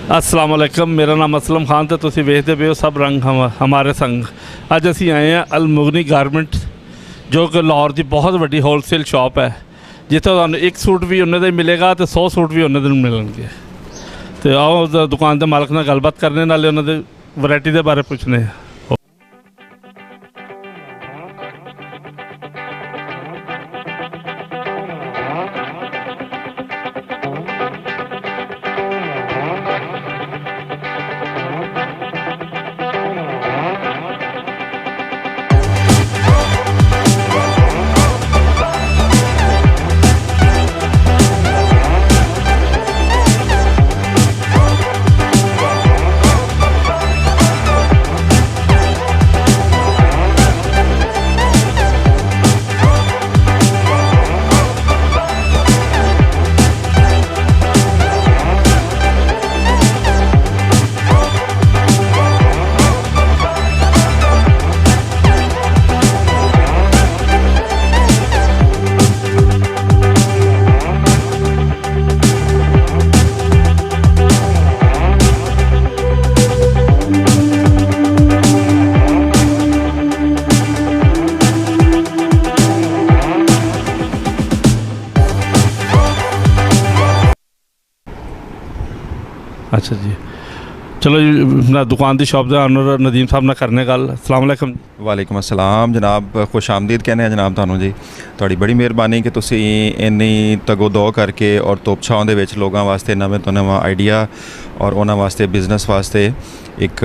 अस्सलाम वालेकुम, मेरा नाम असलम खान तो तुसी वेखते पे हो सब रंग हमारे संग। अज असी आए हैं अल मुगनी गारमेंट्स जो कि लाहौर की बहुत बड़ी होलसेल शॉप है, जितों तुहानूं एक सूट भी उन्हें का मिलेगा तो 100 सूट भी उन्हें दिन मिलेंगे। तो आओ दुकान के मालक नाल गलबात करने नाले उन्होंने वैरायटी के बारे पूछने। अच्छा जी, चलो जी मैं दुकान की शॉप के ऑनर नदीम साहब ने करने गल। अस्सलाम वालेकुम। वालेकुम अस्सलाम जनाब, खुश आमदीद कहने हैं जनाब थानू जी। तुहाड़ी बड़ी मेहरबानी कि तुसी इन्नी तगो दो करके और तोप छाओं दे विच लोगों वास्ते नवें तो नवा आइडिया और उन्होंने वास्ते बिजनेस वास्ते एक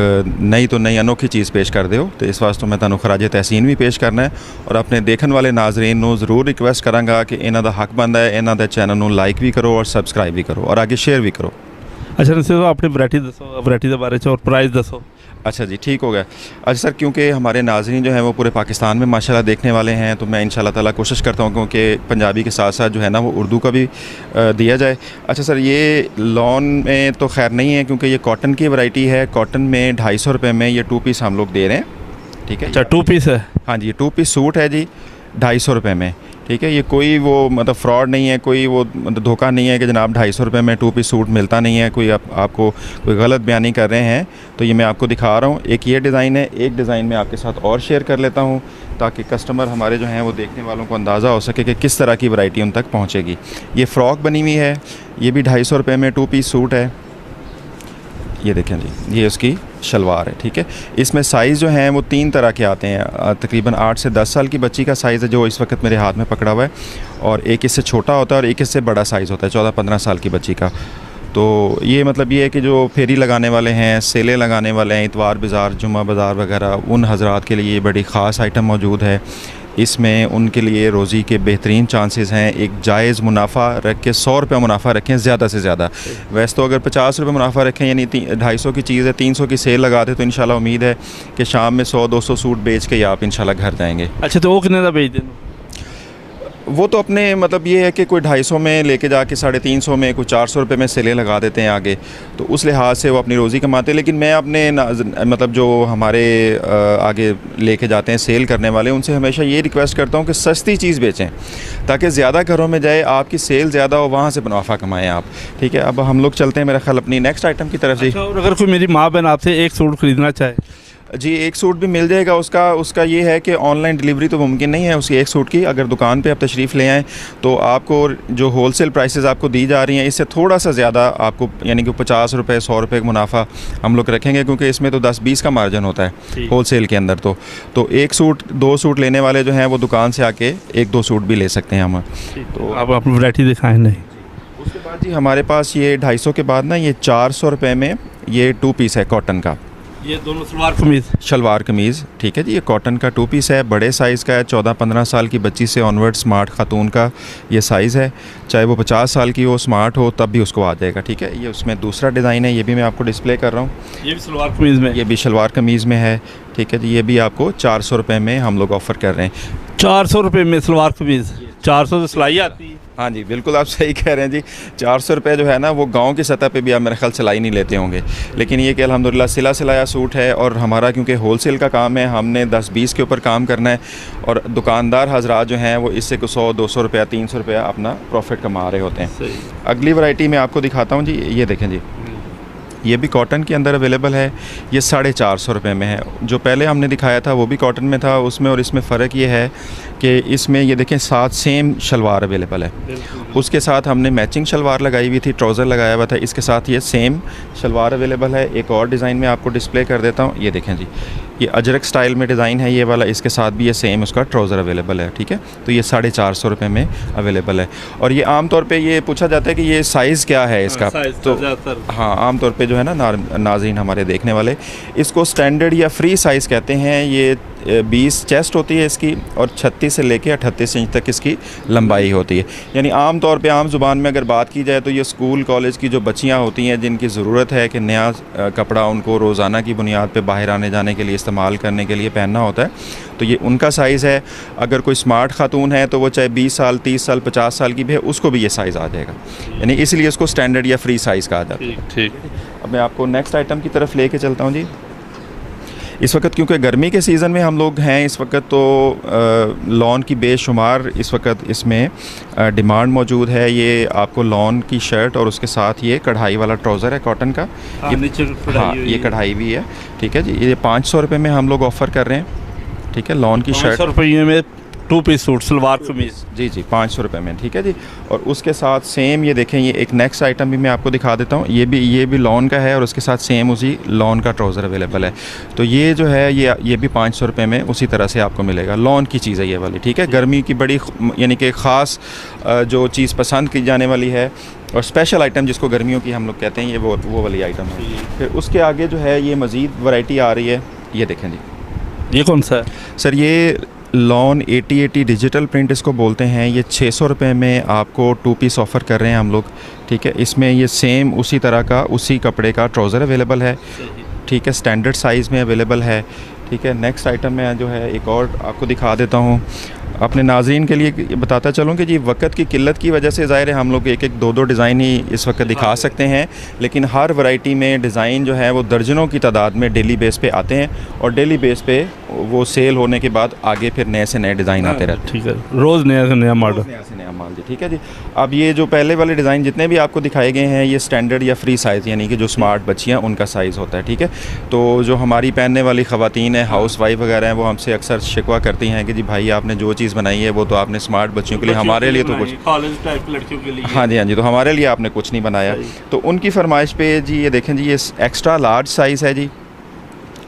नई तो नई अनोखी चीज़ पेश कर दो। तो इस वास्ते मैं तुहानू खराजे तहसीन भी पेश करना है और अपने देखने वाले नाजरीन नू ज़रूर रिक्वेस्ट करांगा कि इन्हां दा हक बनता है इन्हां दे चैनल नू लाइक भी करो और सबसक्राइब भी करो और आगे शेयर भी करो। अच्छा नसीर साहब, अपनी वैरायटी दसो, वैरायटी के बारे और प्राइस दसो। अच्छा जी, ठीक हो गया। अच्छा सर, क्योंकि हमारे नाज़रीन जो हैं वो पूरे पाकिस्तान में माशाल्लाह देखने वाले हैं, तो मैं इंशाल्लाह ताला कोशिश करता हूँ क्योंकि पंजाबी के साथ साथ जो है ना वो उर्दू का भी दिया जाए। अच्छा सर, ये लॉन में तो खैर नहीं है क्योंकि ये कॉटन की वैरायटी है। कॉटन में 250 रुपये में ये 2 पीस हम लोग दे रहे हैं। ठीक है, अच्छा 2 पीस है? हाँ जी, ये 2 पीस सूट है जी, 250 रुपये में। ठीक है, ये कोई वो मतलब फ्रॉड नहीं है, कोई वो मतलब धोखा नहीं है कि जनाब 250 रुपये में 2 पीस सूट मिलता नहीं है, कोई आपको कोई गलत बयानी कर रहे हैं। तो ये मैं आपको दिखा रहा हूँ। एक ये डिज़ाइन है, एक डिज़ाइन मैं आपके साथ और शेयर कर लेता हूँ ताकि कस्टमर हमारे जो हैं वो देखने वालों को अंदाज़ा हो सके कि किस तरह की वैरायटी उन तक पहुँचेगी। ये फ़्रॉक बनी हुई है, ये भी 250 रुपये में 2 पीस सूट है। ये देखें जी, ये उसकी शलवार है। ठीक है, इसमें साइज़ जो हैं वो 3 तरह के आते हैं। तकरीबन 8 से 10 साल की बच्ची का साइज़ है जो इस वक्त मेरे हाथ में पकड़ा हुआ है, और एक इससे छोटा होता है और एक इससे बड़ा साइज़ होता है 14-15 साल की बच्ची का। तो ये मतलब ये है कि जो फेरी लगाने वाले हैं, सेलें लगाने वाले हैं, इतवार बाज़ार, जुम्मा बाज़ार वगैरह, उन हज़रात के लिए बड़ी ख़ास आइटम मौजूद है। इसमें उनके लिए रोज़ी के बेहतरीन चांसेस हैं। एक जायज़ मुनाफा रख के 100 रुपये मुनाफा रखें ज़्यादा से ज़्यादा। वैसे तो अगर 50 रुपये मुनाफा रखें यानी 250 की चीज़ है, 300 की सेल लगा दे तो इंशाल्लाह उम्मीद है कि शाम में 100-200 सूट बेच के आप इंशाल्लाह घर जाएंगे। अच्छा, तो वो कितने का बेच दें? वो तो अपने मतलब ये है कि कोई 250 में लेके जाके 350 में, कोई 400 रुपये में सेलें लगा देते हैं आगे, तो उस लिहाज से वो अपनी रोज़ी कमाते हैं। लेकिन मैं अपने मतलब जो हमारे आगे लेके जाते हैं सेल करने वाले, उनसे हमेशा ये रिक्वेस्ट करता हूँ कि सस्ती चीज़ बेचें ताकि ज़्यादा घरों में जाए, आपकी सेल ज़्यादा हो, वहाँ से मुनाफा कमाएँ आप। ठीक है, अब हम लोग चलते हैं मेरा ख्याल अपनी नेक्स्ट आइटम की तरफ। अच्छा, और अगर कोई मेरी माँ बहन आपसे एक सूट ख़रीदना चाहे? जी, एक सूट भी मिल जाएगा। उसका ये है कि ऑनलाइन डिलीवरी तो मुमकिन नहीं है उसकी एक सूट की। अगर दुकान पे आप तशरीफ़ ले आएँ तो आपको जो होलसेल प्राइसेस आपको दी जा रही हैं इससे थोड़ा सा ज़्यादा आपको यानी कि 50 रुपये 100 रुपये का मुनाफा हम लोग रखेंगे, क्योंकि इसमें तो 10-20 का मार्जिन होता है होलसेल के अंदर। तो एक सूट 2 सूट लेने वाले जो हैं वो दुकान से आके 1-2 सूट भी ले सकते हैं हम। तो आप अपनी वैरायटी दिखाएँ। नहीं, उसके बाद जी हमारे पास ये 250 के बाद ना ये 400 रुपये में ये 2 पीस है कॉटन का। ये दोनों सलवार कमीज़, शलवार कमीज़। ठीक है जी, ये कॉटन का 2 पीस है, बड़े साइज़ का है। 14-15 साल की बच्ची से ऑनवर्ड स्मार्ट खातून का ये साइज़ है, चाहे वो 50 साल की हो, स्मार्ट हो, तब भी उसको आ जाएगा। ठीक है, ये उसमें दूसरा डिज़ाइन है, ये भी मैं आपको डिस्प्ले कर रहा हूँ। ये भी सलवार कमीज़ में, ये भी शलवार कमीज़ में है। ठीक है जी, ये भी आपको 400 रुपये में हम लोग ऑफ़र कर रहे हैं। 400 रुपये में सलवार कमीज़, 400 से सिलाई आती है? हाँ जी, बिल्कुल आप सही कह रहे हैं जी। 400 रुपये जो है ना वो गांव की सतह पे भी आप मेरे ख्याल सिलाई नहीं लेते होंगे, लेकिन ये कि अल्हम्दुलिल्लाह सिला सिलाया सूट है। और हमारा क्योंकि होलसेल का काम है, हमने 10-20 के ऊपर काम करना है, और दुकानदार हजरात जो हैं वो इससे 100-200 रुपया 300 रुपया अपना प्रॉफिट कमा रहे होते हैं। सही। अगली वैरायटी मैं आपको दिखाता हूँ जी, ये देखें जी, ये भी कॉटन के अंदर अवेलेबल है, ये 450 रुपये में है। जो पहले हमने दिखाया था वो भी कॉटन में था, उसमें और इसमें फ़र्क ये है कि इसमें ये देखें साथ सेम शलवार अवेलेबल है, उसके साथ हमने मैचिंग शलवार लगाई हुई थी, ट्राउज़र लगाया हुआ था, इसके साथ ये सेम शलवार अवेलेबल है। एक और डिज़ाइन में आपको डिस्प्ले कर देता हूँ, ये देखें जी, ये अजरक स्टाइल में डिज़ाइन है ये वाला, इसके साथ भी ये सेम उसका ट्राउज़र अवेलेबल है, ठीक है। तो ये 450 रुपये में अवेलेबल है। और ये आम तौर पे ये पूछा जाता है कि ये साइज़ क्या है इसका, तो हाँ आम तौर पे जो है ना नाज़रीन हमारे देखने वाले, इसको स्टैंडर्ड या फ्री साइज़ कहते हैं। ये 20 चेस्ट होती है इसकी और 36 से लेके 38 इंच तक इसकी लंबाई होती है। यानी आम तौर पे आम ज़ुबान में अगर बात की जाए तो ये स्कूल कॉलेज की जो बच्चियां होती हैं जिनकी ज़रूरत है कि नया कपड़ा उनको रोज़ाना की बुनियाद पे बाहर आने जाने के लिए इस्तेमाल करने के लिए पहनना होता है, तो ये उनका साइज़ है। अगर कोई स्मार्ट खातून है तो वो चाहे 20 साल 30 साल 50 साल की भी है, उसको भी ये साइज़ आ जाएगा। यानी इसलिए इसको स्टैंडर्ड या फ्री साइज़ कहा जाता है। ठीक। अब मैं आपको नेक्स्ट आइटम की तरफ लेके चलता हूँ जी। इस वक्त क्योंकि गर्मी के सीज़न में हम लोग हैं इस वक्त, तो लॉन की बेशुमार इस वक्त इसमें डिमांड मौजूद है। ये आपको लॉन की शर्ट और उसके साथ ये कढ़ाई वाला ट्राउज़र है कॉटन का, ये नीचे ये कढ़ाई भी है, ठीक है जी। ये 500 रुपये में हम लोग ऑफ़र कर रहे हैं, ठीक है। लॉन की शर्ट 500 रुपये में 2 पीस सूट सलवार कमीज़, जी 500 रुपये में, ठीक है जी। और उसके साथ सेम ये देखें, ये एक नेक्स्ट आइटम भी मैं आपको दिखा देता हूँ, ये भी लॉन का है और उसके साथ सेम उसी लॉन का ट्राउज़र अवेलेबल है। तो ये जो है ये भी 500 रुपये में उसी तरह से आपको मिलेगा। लॉन की चीज़ है ये वाली, ठीक है। गर्मी की बड़ी यानी कि ख़ास जो चीज़ पसंद की जाने वाली है और स्पेशल आइटम जिसको गर्मियों की हम लोग कहते हैं, ये वो वाली आइटम है। फिर उसके आगे जो है ये मज़ीद वैरायटी आ रही है, ये देखें जी। ये कौन सा है सर? ये लॉन 8080 डिजिटल प्रिंट इसको बोलते हैं। ये 600 रुपये में आपको 2 पीस ऑफ़र कर रहे हैं हम लोग, ठीक है। इसमें ये सेम उसी तरह का उसी कपड़े का ट्राउज़र अवेलेबल है, ठीक है। स्टैंडर्ड साइज़ में अवेलेबल है, ठीक है। नेक्स्ट आइटम में जो है एक और आपको दिखा देता हूँ। अपने नाज़रीन के लिए बताता चलूँ कि जी वक्त की किल्लत की वजह से ज़ाहिर है हम लोग एक दो डिज़ाइन ही इस वक्त दिखा सकते हैं, लेकिन हर वैरायटी में डिज़ाइन जो है वो दर्जनों की तादाद में डेली बेस पे आते हैं और डेली बेस पे वो सेल होने के बाद आगे फिर नए से नए डिज़ाइन आते रहते हैं, ठीक है। रोज़ नया से नया मॉडल, नया से नया माल जी, ठीक है जी। अब ये जो पहले वाले डिज़ाइन जितने भी आपको दिखाए गए हैं ये स्टैंडर्ड या फ्री साइज़, यानी कि जो स्मार्ट बच्चियाँ उनका साइज़ होता है, ठीक है। तो जो हमारी पहनने वाली ख़वातीन है, हाउस वाइफ वगैरह हैं, वो हमसे अक्सर शिकवा करती हैं कि जी भाई आपने जो चीज़ बनाई है वो तो आपने स्मार्ट बच्चियों के लिए, हमारे लिए तो कुछ, कॉलेज टाइप लड़कियों के लिए, हाँ जी, तो हमारे लिए आपने कुछ नहीं बनाया। तो उनकी फरमाइश पे जी ये देखें जी, ये एक्स्ट्रा लार्ज साइज़ है जी।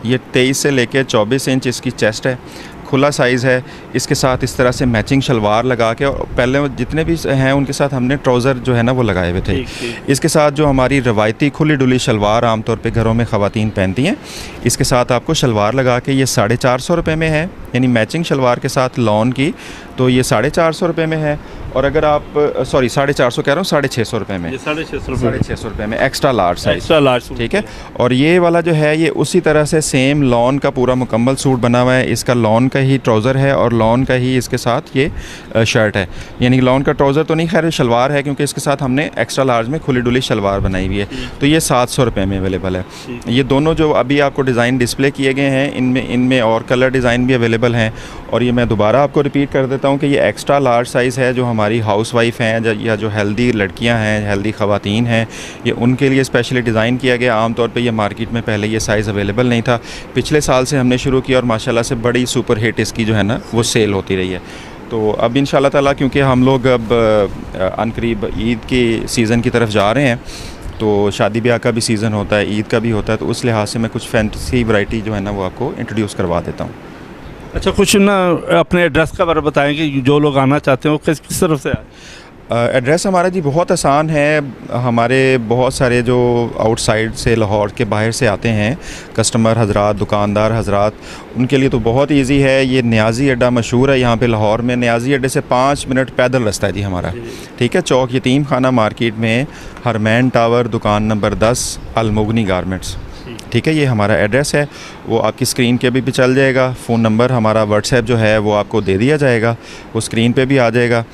ये 23 से लेके 24 इंच इसकी चेस्ट है, खुला साइज़ है। इसके साथ इस तरह से मैचिंग शलवार लगा के, और पहले जितने भी हैं उनके साथ हमने ट्राउज़र जो है ना वो लगाए हुए थे। इसके साथ जो हमारी रवायती खुली डुली शलवार आमतौर पे घरों में ख़वातीन पहनती हैं, इसके साथ आपको शलवार लगा के ये 450 रुपये में है, यानी मैचिंग शलवार के साथ लॉन की, तो ये 450 रुपये में है। और अगर आप सॉरी 450 कह रहा हूँ, 650 रुपये में, 650 रुपये में एक्स्ट्रा लार्ज साइज़, ठीक है। और ये वाला जो है ये उसी तरह से सेम लॉन का पूरा मुकम्मल सूट बना हुआ है। इसका लॉन का ही ट्राउज़र है और लॉन का ही इसके साथ ये शर्ट है, यानी लॉन का ट्राउज़र तो नहीं, खैर शलवार है क्योंकि इसके साथ हमने एक्स्ट्रा लार्ज में खुली डुली शलवार बनाई हुई है। तो ये 700 रुपये में अवेलेबल है। ये दोनों जो अभी आपको डिज़ाइन डिस्प्ले किए गए हैं इनमें और कलर डिज़ाइन भी अवेलेबल हैं। और ये मैं दोबारा आपको रिपीट कर देता हूँ कि ये एक्स्ट्रा लार्ज साइज़ है। जो हमारी हाउस वाइफ हैं या जो हेल्दी लड़कियां हैं, हेल्दी ख़वातीन हैं, ये उनके लिए स्पेशली डिज़ाइन किया गया। आमतौर पे ये मार्केट में पहले ये साइज़ अवेलेबल नहीं था। पिछले साल से हमने शुरू किया और माशाल्लाह से बड़ी सुपर हिट इसकी जो है ना वो सेल होती रही है। तो अब इंशाल्लाह ताला क्योंकि हम लोग अब अनकरीब ईद के सीज़न की तरफ जा रहे हैं, तो शादी ब्याह का भी सीज़न होता है, ईद का भी होता है, तो उस लिहाज से मैं कुछ फैंसी वैरायटी जो है ना वो आपको इंट्रोड्यूस करवा देता हूँ। अच्छा, कुछ ना अपने एड्रेस का बारे बताएं कि जो लोग आना चाहते हैं वो किस तरफ से आए? एड्रेस हमारा जी बहुत आसान है। हमारे बहुत सारे जो आउटसाइड से, लाहौर के बाहर से आते हैं कस्टमर हजरात, दुकानदार हजरात, उनके लिए तो बहुत इजी है। ये न्याजी अड्डा मशहूर है यहाँ पे लाहौर में। न्याजी अड्डे से 5 मिनट पैदल रास्ता है जी हमारा, ठीक है। चौक यतीम खाना मार्केट में हरमैन टावर, दुकान नंबर 10, अलमुगनी गारमेंट्स, ठीक है। ये हमारा एड्रेस है, वो आपकी स्क्रीन के भी चल जाएगा। फ़ोन नंबर हमारा व्हाट्सएप जो है वो आपको दे दिया जाएगा, वो स्क्रीन पे भी आ जाएगा।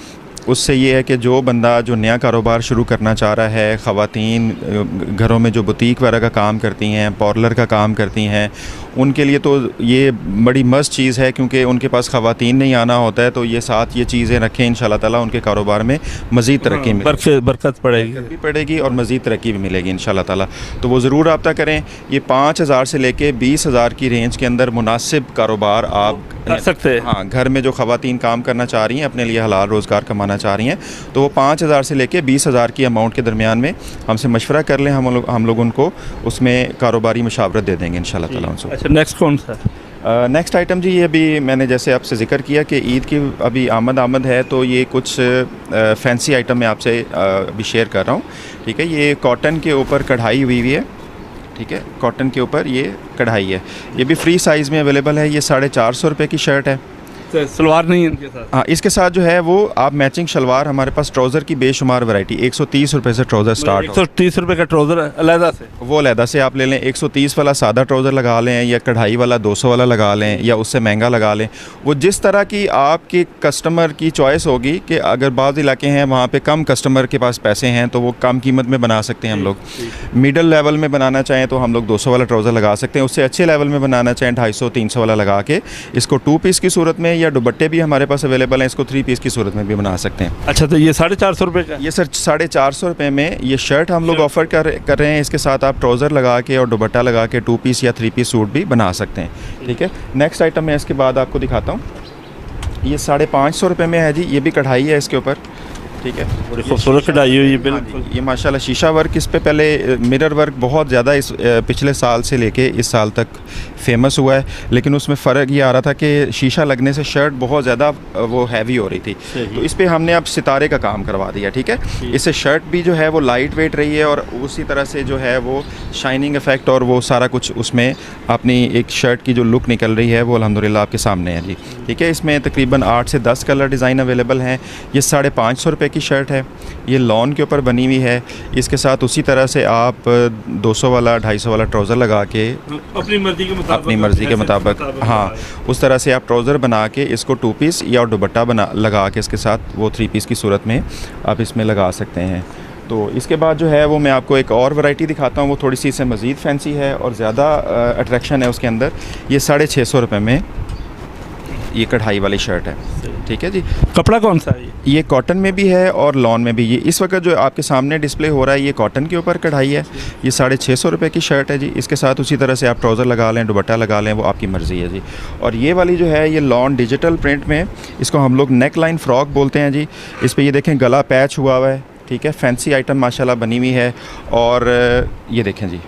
उससे ये है कि जो बंदा जो नया कारोबार शुरू करना चाह रहा है, ख़वातीन घरों में जो बुटीक वगैरह का काम करती हैं, पार्लर का काम करती हैं, उनके लिए तो ये बड़ी मस्त चीज़ है, क्योंकि उनके पास ख़वातीन नहीं आना होता है। तो ये साथ ये चीज़ें रखें, इंशाल्लाह ताला उनके कारोबार में मज़ीद तरक्की बरकत पड़ेगी और मज़ीद तरक्की भी मिलेगी इंशाल्लाह ताला। तो वो ज़रूर रब्ता करें। ये 5,000 से लेके 20,000 की रेंज के अंदर मुनासिब कारोबार आप कर सकते हैं। हाँ, घर में जो ख़वातीन काम करना चाह रही हैं, अपने लिए हलाल रोज़गार कमाना चाह रही हैं, तो वो 5,000 से लेके 20,000 की अमाउंट के दरमियान में हमसे मशवरा कर लें, हम लोग उनको उसमें कारोबारी मशावरत दे देंगे इंशाल्लाह ताला उनको। अच्छा, नेक्स्ट कौन सा? नेक्स्ट आइटम जी, ये अभी मैंने जैसे आपसे ज़िक्र किया कि ईद की अभी आमद है, तो ये कुछ फैंसी आइटम मैं आपसे अभी शेयर कर रहा हूँ। ठीक है, ये कॉटन के ऊपर कढ़ाई हुई है। ठीक है, कॉटन के ऊपर ये कढ़ाई है। ये भी फ्री साइज़ में अवेलेबल है। ये 450 रुपये की शर्ट है। सलवार नहीं है इनके साथ? हाँ, इसके साथ जो है वो आप मैचिंग शलवार, हमारे पास ट्राउज़र की बेशुमार वैरायटी, 130 रुपये से ट्राउज़र स्टार्ट। 130 रुपये का ट्राउज़र अलहदा से? वो अलहदा से आप ले लें। 130 वाला सादा ट्राउज़र लगा लें, या कढ़ाई वाला 200 वाला लगा लें, या उससे महंगा लगा लें। वो जिस तरह की आपके कस्टमर की चॉइस होगी, कि अगर बाज़ इलाके हैं वहाँ पे कम कस्टमर के पास पैसे हैं, तो वो कम कीमत में बना सकते हैं हम लोग। मिडल लेवल में बनाना चाहें तो हम लोग 200 वाला ट्राउज़र लगा सकते हैं। उससे अच्छे लेवल में बनाना चाहें 250-300 वाला लगा के इसको 2 पीस की सूरत में, या दुपट्टे भी हमारे पास अवेलेबल हैं, इसको 3 पीस की सूरत में भी बना सकते हैं। अच्छा, तो ये 450 रुपये का? ये सर 450 रुपये में ये शर्ट हम लोग ऑफ़र कर रहे हैं। इसके साथ आप ट्राउज़र लगा के और दुपट्टा लगा के 2 पीस या 3 पीस सूट भी बना सकते हैं। ठीक है, नेक्स्ट आइटम मैं इसके बाद आपको दिखाता हूँ। ये 550 रुपये में है जी। ये भी कढ़ाई है इसके ऊपर। ठीक है, बड़ी खूबसूरत कढ़ाई हुई है बिल्कुल। ये माशाल्लाह शीशा वर्क, इस पे पहले मिरर वर्क बहुत ज़्यादा इस पिछले साल से लेके इस साल तक फेमस हुआ है, लेकिन उसमें फ़र्क ये आ रहा था कि शीशा लगने से शर्ट बहुत ज़्यादा वो हैवी हो रही थी। तो इस पे हमने अब सितारे का काम करवा दिया। ठीक है, इससे शर्ट भी जो है वो लाइट वेट रही है, और उसी तरह से जो है वो शाइनिंग इफ़ेक्ट और वो सारा कुछ उसमें अपनी एक शर्ट की जो लुक निकल रही है वो अल्हम्दुलिल्लाह आपके सामने है जी। ठीक है, इसमें तकरीबन 8 से 10 कलर डिज़ाइन अवेलेबल हैं। ये 550 रुपये की शर्ट है। ये लॉन के ऊपर बनी हुई है। इसके साथ उसी तरह से आप 200 वाला 250 वाला ट्राउज़र लगा के अपनी मर्ज़ी के मुताबिक हाँ, उस तरह से आप ट्राउज़र बना के इसको 2 पीस या दुपट्टा लगा के इसके साथ वो 3 पीस की सूरत में आप इसमें लगा सकते हैं। तो इसके बाद जो है वो मैं आपको एक और वैरायटी दिखाता हूँ। वो थोड़ी सी इससे मज़ीद फैंसी है और ज़्यादा अट्रैक्शन है उसके अंदर। ये 650 रुपये में ये कढ़ाई वाली शर्ट है। ठीक है जी। कपड़ा कौन सा है? ये कॉटन में भी है और लॉन में भी। ये इस वक्त जो आपके सामने डिस्प्ले हो रहा है ये कॉटन के ऊपर कढ़ाई है। ये 650 रुपये की शर्ट है जी। इसके साथ उसी तरह से आप ट्राउज़र लगा लें, दुपट्टा लगा लें, वो आपकी मर्ज़ी है जी। और ये वाली जो है ये लॉन डिजिटल प्रिंट में, इसको हम लोग नेक लाइन फ़्रॉक बोलते हैं जी। इस पर ये देखें गला पैच हुआ हुआ है। ठीक है, फैंसी आइटम माशाल्लाह बनी हुई है। और ये देखें जी,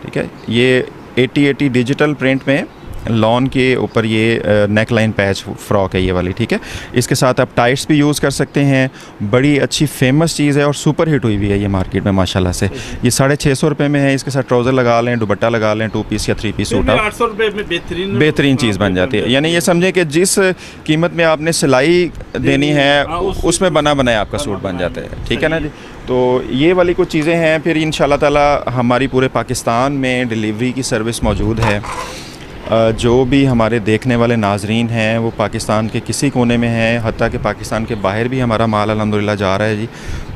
ठीक है, ये 80 डिजिटल प्रिंट में लॉन के ऊपर ये नेक लाइन पैच फ़्रॉक है ये वाली। ठीक है, इसके साथ आप टाइट्स भी यूज़ कर सकते हैं। बड़ी अच्छी फेमस चीज़ है और सुपर हिट हुई भी है ये मार्केट में माशाल्लाह से। ये 650 रुपये में है। इसके साथ ट्राउज़र लगा लें, दुपट्टा लगा लें, 2 पीस या 3 पीस सूट, 800 रुपये में बेहतरीन चीज़ बन जाती है। यानी ये समझें कि जिस कीमत में आपने सिलाई देनी है उसमें बना बनाया आपका सूट बन जाता है। ठीक है ना जी। तो ये वाली कुछ चीज़ें हैं। फिर इंशाल्लाह ताला हमारी पूरे पाकिस्तान में डिलीवरी की सर्विस मौजूद है। जो भी हमारे देखने वाले नाजरीन हैं वो पाकिस्तान के किसी कोने में हैं, हत्ता कि पाकिस्तान के बाहर भी हमारा माल अल्हम्दुलिल्लाह जा रहा है जी।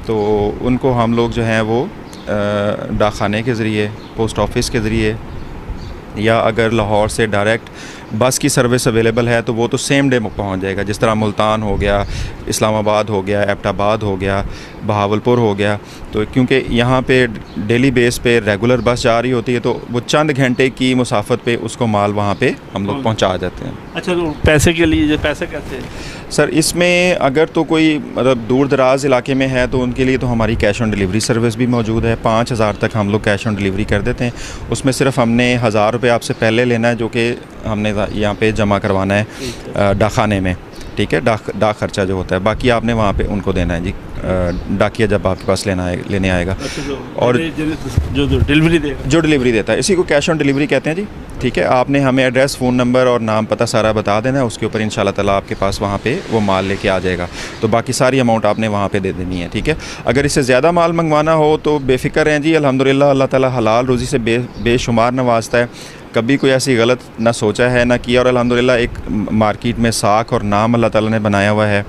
तो उनको हम लोग जो हैं वो डाकखाने के ज़रिए, पोस्ट ऑफिस के ज़रिए, या अगर लाहौर से डायरेक्ट बस की सर्विस अवेलेबल है तो वो तो सेम डे पहुंच जाएगा। जिस तरह मुल्तान हो गया, इस्लामाबाद हो गया, एबटाबाद हो गया, बहावलपुर हो गया। तो क्योंकि यहाँ पे डेली बेस पे रेगुलर बस जा रही होती है तो वो चंद घंटे की मुसाफत पे उसको माल वहाँ पे हम लोग पहुँचा जाते हैं। अच्छा, तो पैसे के लिए जो पैसे कैसे हैं सर? इसमें अगर तो कोई मतलब दूर दराज इलाके में है तो उनके लिए तो हमारी कैश ऑन डिलीवरी सर्विस भी मौजूद है। 5000 तक हम लोग कैश ऑन डिलीवरी कर देते हैं। उसमें सिर्फ हमने 1000 रुपये आपसे पहले लेना है, जो कि हमने यहाँ पे जमा करवाना है डाकखाने में। ठीक है, डाक खर्चा जो होता है, बाकी आपने वहाँ पे उनको देना है जी। डाकिया जब आपके पास लेने आएगा। और जो डिलीवरी देता है इसी को कैश ऑन डिलीवरी कहते हैं जी। ठीक है, आपने हमें एड्रेस, फ़ोन नंबर और नाम पता सारा बता देना है। उसके ऊपर इंशाल्लाह ताला आपके पास वहाँ पे वो माल लेके आ जाएगा। तो बाकी सारी अमाउंट आपने वहाँ पे दे देनी है। ठीक है, अगर इससे ज़्यादा माल मंगवाना हो तो बेफ़िक्र हैं जी। अल्हम्दुलिल्लाह अल्लाह ताला हलाल रोज़ी से बेशुमार नवाजता है। कभी कोई ऐसी गलत ना सोचा है ना किया। और अल्हम्दुलिल्लाह एक मार्केट में साख और नाम अल्लाह ताला ने बनाया हुआ है।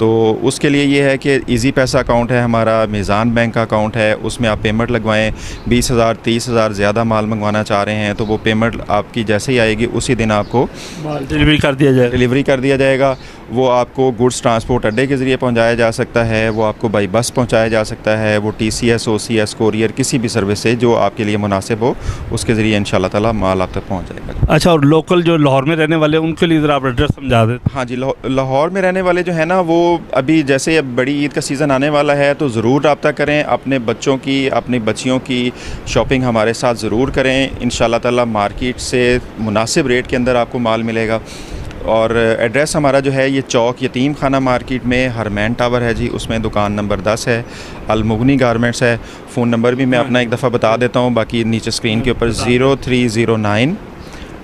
तो उसके लिए ये है कि इजी पैसा अकाउंट है हमारा, मीज़ान बैंक का अकाउंट है, उसमें आप पेमेंट लगवाएं। 20,000 30,000 ज़्यादा माल मंगवाना चाह रहे हैं तो वो पेमेंट आपकी जैसे ही आएगी उसी दिन आपको डिलीवरी कर दिया जाए। डिलीवरी कर दिया जाएगा। वो आपको गुड्स ट्रांसपोर्ट अड्डे के ज़रिए पहुंचाया जा सकता है, वो आपको बाई बस पहुंचाया जा सकता है, वो TCS OCS कोरियर किसी भी सर्विस से जो आपके लिए मुनासिब हो उसके ज़रिए इंशाल्लाह ताला माल आप तक पहुंच जाएगा। अच्छा, और लोकल जो लाहौर में रहने वाले हैं उनके लिए ज़रा आप एड्रेस समझा दें। हाँ जी, लाहौर में रहने वाले जो है ना, वो अभी जैसे अब बड़ी ईद का सीज़न आने वाला है तो ज़रूर रब्ता करें, अपने बच्चों की अपनी बच्चियों की शॉपिंग हमारे साथ ज़रूर करें। इंशाल्लाह ताला मार्केट से मुनासिब रेट के अंदर आपको माल मिलेगा। और एड्रेस हमारा जो है ये चौक यतीम खाना मार्केट में हरमैन टावर है जी, उसमें दुकान नंबर 10 है, अलमुगनी गारमेंट्स है। फ़ोन नंबर भी मैं अपना एक दफ़ा बता देता हूँ, बाकी नीचे स्क्रीन के ऊपर 0309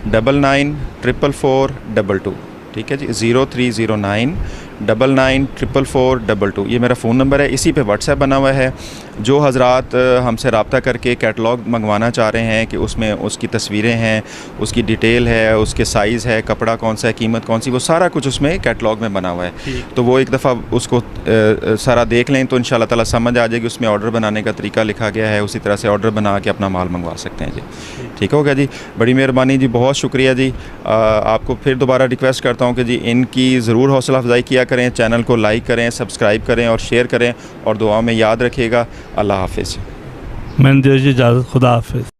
99 444 22, ठीक है जी, 0309 99 444 22 ये मेरा फ़ोन नंबर है। इसी पे व्हाट्सएप बना हुआ है। जो हज़रात हमसे रब्ता करके कैटलॉग मंगवाना चाह रहे हैं कि उसमें उसकी तस्वीरें हैं, उसकी डिटेल है, उसके साइज़ है, कपड़ा कौन सा है, कीमत कौन सी, वो सारा कुछ उसमें कैटलॉग में बना हुआ है। तो वो एक दफ़ा उसको सारा देख लें तो इंशाल्लाह ताला समझ आ जाएगी। उसमें ऑर्डर बनाने का तरीका लिखा गया है, उसी तरह से ऑर्डर बना के अपना माल मंगवा सकते हैं जी। ठीक हो गया जी, बड़ी मेहरबानी जी, बहुत शुक्रिया जी। आपको फिर दोबारा रिक्वेस्ट करता हूँ कि जी इनकी ज़रूर हौसला अफजाई किया करें, चैनल को लाइक करें, सब्सक्राइब करें और शेयर करें और दुआ में याद रखिएगा। अल्लाह हाफिज़। मैंने दे इजाज़त, खुदा हाफिज़।